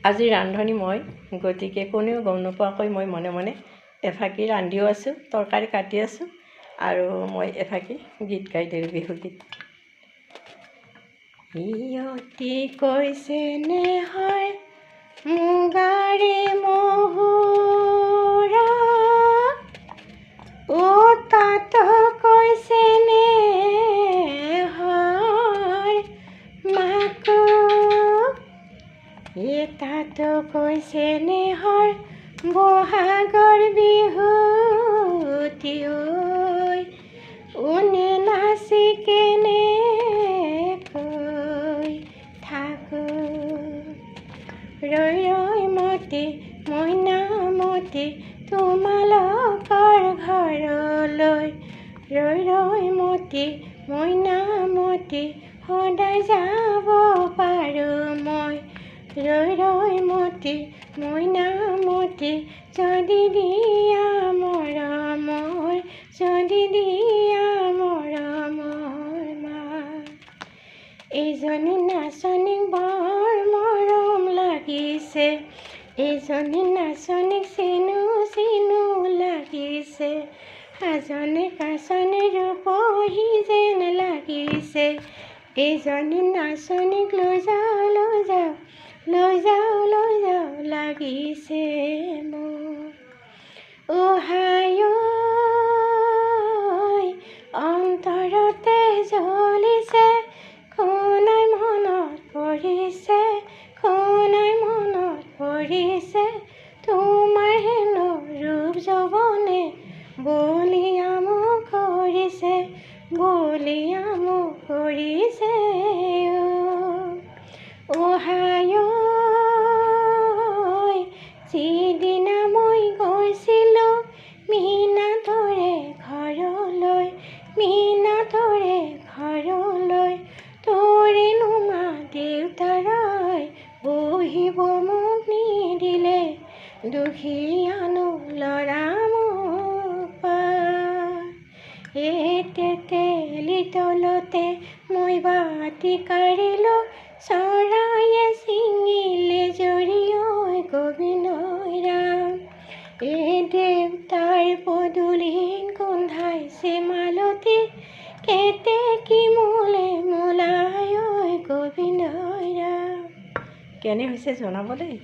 আজি ৰান্ধনি মই, গতিকে কোনেও গম নোপোৱাকৈ মই মনে মনে এফাকি ৰান্ধিও আছোঁ, তৰকাৰী কাটি আছোঁ আৰু মই এফাকি গীত গাই দিলোঁ, বিহুগীত। ইয়তি কৈছে নেহৰ মুগাৰে মহুৰা, ও তাত কৈছে নেহৰ মাকো, তাত কৈছে নেহৰ বহাগৰ বিহুতি, নে নাচি কেনেকৈ থাকো, ৰৈ ৰৈ মতি মইনামতি তোমালোকৰ ঘৰলৈ, ৰৈ ৰৈ মতি মইনামতি সদায় যাব পাৰোঁ মই, ৰৈ ৰৈ মতি মইনামতি যদি দিয়া মৰমৰ, যদি দিয়া মৰমৰ মাত। এইজনী নাচনীক বৰ মৰম লাগিছে, এইজনী নাচনীক চিনো চিনো লাগিছে, সাজনে কাচনে ৰূপহী যেন লাগিছে, এইজনী নাচনীক লৈ যাওঁ লৈ যাওঁ লৈ যাওঁ লৈ যাওঁ লাগিছে মোৰ। ওহাই অন্তৰতে জ্বলিছে, শুনাই মনত পৰিছে, শুনাই মনত পৰিছে, তোমাৰ হেনো ৰূপ যৌৱনে বলিয়া মোক কৰিছে, বলিয়া মোক কৰিছে। ওহাই যিদিনা মই গৈছিলোঁ মীনাতৰে ঘৰলৈ, মীনাতৰে ঘৰলৈ, তোৰেনো মা দেউতাৰাই বহিব মোক নিদিলে, দুখীয়ানো ল'ৰা মোক পায়, এই তেতেলী তলতে মই বাতি কাঢ়িলোঁ, চৰায়ে ছিঙিলে জৰি, ঐ গোবিন্দ ৰাম, এই দেউতাৰ পদূলিত গোন্ধাইছে মালতী, কেতেকী মোলে মোলাই, ঐ গোবিন্দ ৰাম। কেনে হৈছে জনাব দেই।